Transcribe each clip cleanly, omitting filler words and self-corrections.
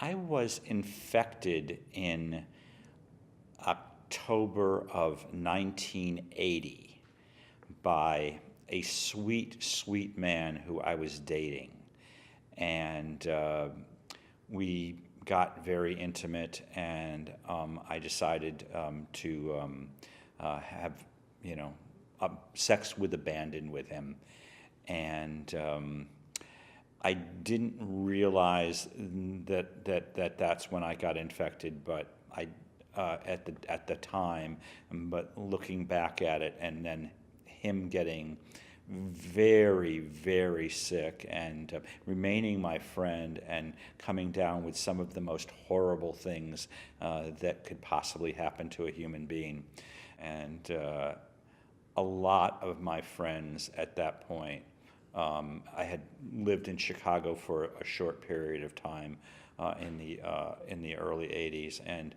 I was infected in October of 1980 by a sweet, sweet man who I was dating. And we got very intimate, and I decided to have, sex with abandon with him. And I didn't realize that's when I got infected, but at the time. But looking back at it, and then him getting very, very sick and remaining my friend and coming down with some of the most horrible things that could possibly happen to a human being. And a lot of my friends at that point, I had lived in Chicago for a short period of time in the early 80s, and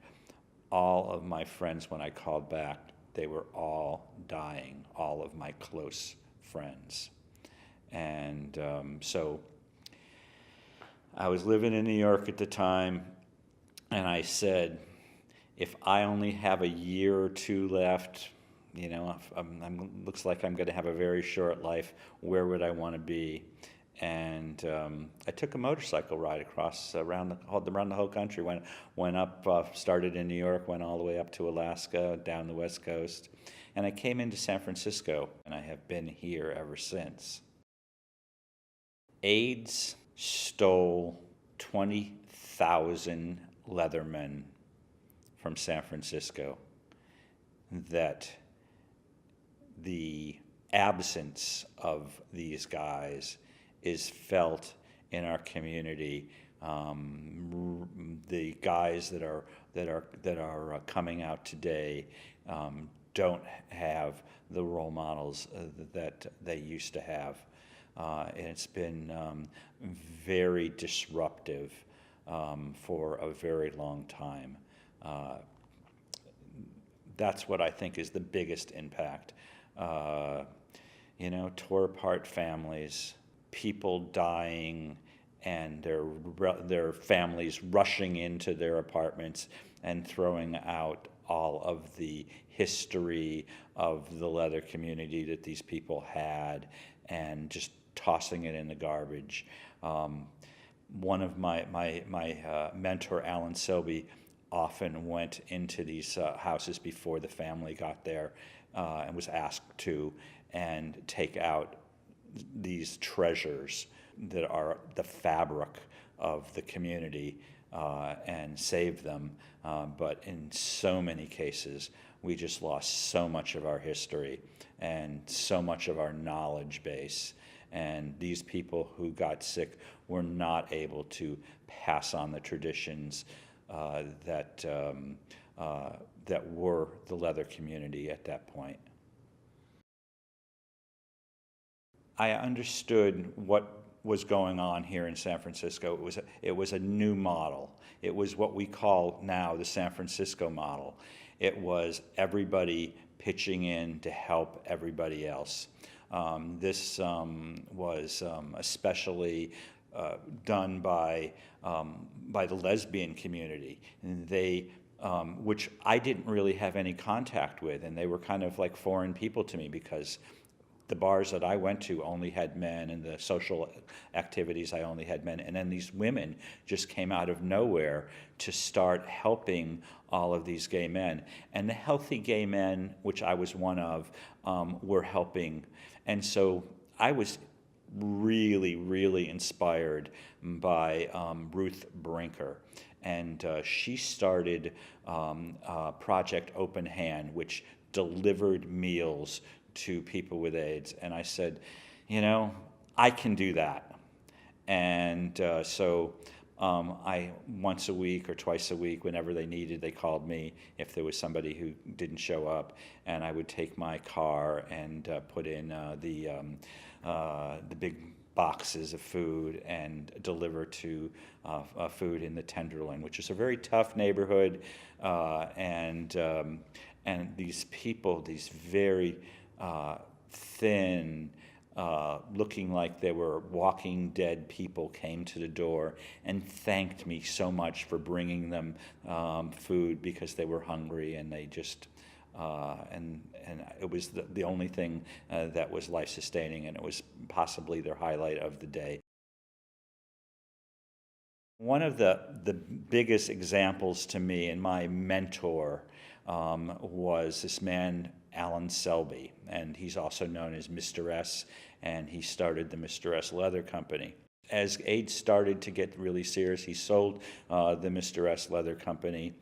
all of my friends, when I called back, they were all dying, all of my close friends. And so I was living in New York at the time, and I said, if I only have a year or two left, looks like I'm going to have a very short life, where would I want to be? And I took a motorcycle ride around the whole country. Went up, started in New York, went all the way up to Alaska, down the West Coast, and I came into San Francisco, and I have been here ever since. AIDS stole 20,000 Leathermen from San Francisco. That the absence of these guys is felt in our community. The guys that are coming out today don't have the role models that they used to have, and it's been very disruptive for a very long time. That's what I think is the biggest impact. Tore apart families, people dying, and their families rushing into their apartments and throwing out all of the history of the leather community that these people had, and just tossing it in the garbage. One of my mentor, Alan Selby, often went into these houses before the family got there and was asked to, and take out these treasures that are the fabric of the community and save them. But in so many cases, we just lost so much of our history and so much of our knowledge base. And these people who got sick were not able to pass on the traditions that were the leather community at that point. I understood what was going on here in San Francisco. It was a new model. It was what we call now the San Francisco model. It was everybody pitching in to help everybody else. This was especially done by the lesbian community. They, which I didn't really have any contact with, and they were kind of like foreign people to me, because the bars that I went to only had men, and the social activities I only had men. And then these women just came out of nowhere to start helping all of these gay men. And the healthy gay men, which I was one of, were helping. And so I was really, really inspired by Ruth Brinker. And she started Project Open Hand, which delivered meals to people with AIDS. And I said, I can do that. And so I, once a week or twice a week, whenever they needed, they called me if there was somebody who didn't show up, and I would take my car and put in the big boxes of food and deliver to food in the Tenderloin, which is a very tough neighborhood, and these people, these very thin, looking like they were walking dead people came to the door and thanked me so much for bringing them food because they were hungry, and they just and it was the only thing that was life-sustaining, and it was possibly their highlight of the day. One of the biggest examples to me, and my mentor, was this man, Selby, and he's also known as Mr. S, and he started the Mr. S Leather Company. As AIDS started to get really serious, he sold the Mr. S Leather Company,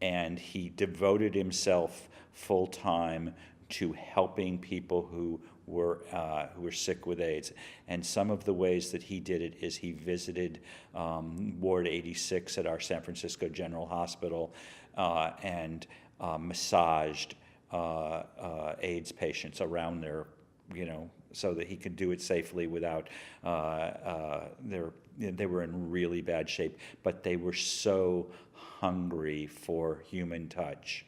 and he devoted himself full-time to helping people who were sick with AIDS. And some of the ways that he did it is he visited Ward 86 at our San Francisco General Hospital and massaged AIDS patients around their, so that he could do it safely without they were in really bad shape, but they were so hungry for human touch.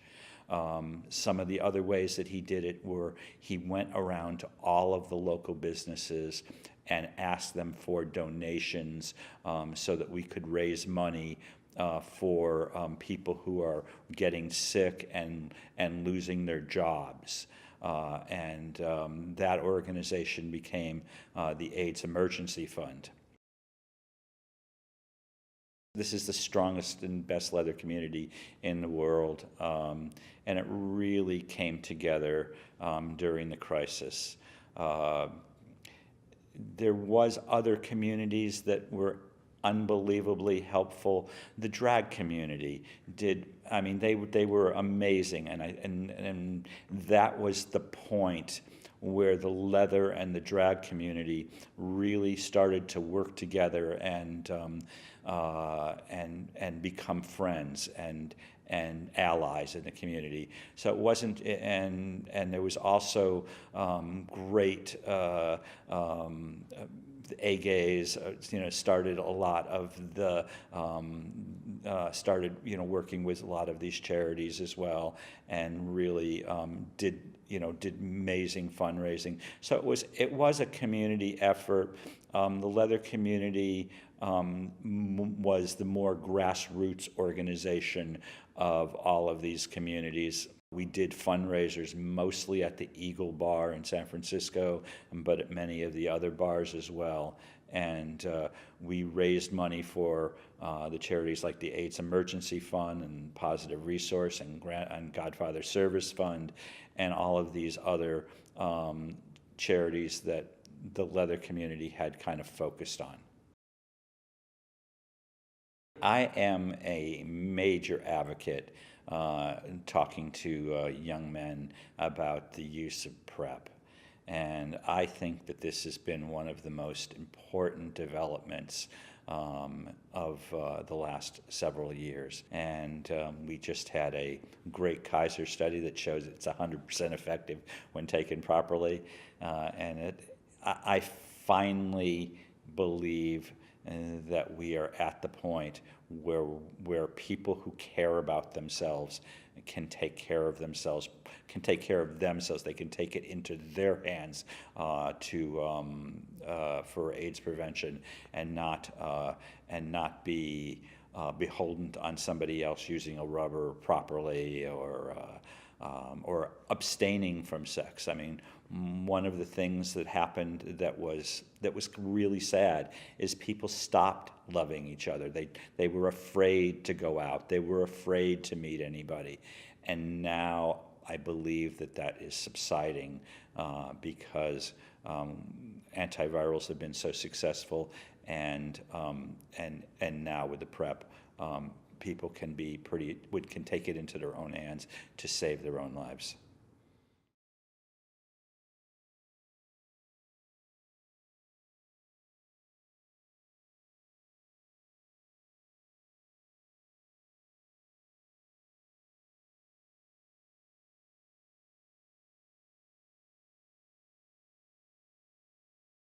Some of the other ways that he did it were he went around to all of the local businesses and asked them for donations so that we could raise money for people who are getting sick and losing their jobs. That organization became the AIDS Emergency Fund. This is the strongest and best leather community in the world, and it really came together during the crisis. There was other communities that were unbelievably helpful. The drag community did. I mean, they were amazing, and that was the point where the leather and the drag community really started to work together and become friends and allies in the community. So it wasn't, and there was also great. The Gaynes, started a lot of the started working with a lot of these charities as well, and really did amazing fundraising. So it was a community effort. The leather community was the more grassroots organization of all of these communities. We did fundraisers mostly at the Eagle Bar in San Francisco, but at many of the other bars as well. And we raised money for the charities like the AIDS Emergency Fund and Positive Resource and Godfather Service Fund, and all of these other charities that the leather community had kind of focused on. I am a major advocate talking to young men about the use of PrEP. And I think that this has been one of the most important developments of the last several years. And we just had a great Kaiser study that shows it's 100% effective when taken properly. I finally believe that we are at the point where people who care about themselves can take care of themselves, they can take it into their hands for AIDS prevention, and not be beholden on somebody else using a rubber properly or abstaining from sex. I mean, one of the things that happened that was really sad is people stopped loving each other. They were afraid to go out. They were afraid to meet anybody. And now I believe that is subsiding because antivirals have been so successful, and now with the PrEP, people can take it into their own hands to save their own lives.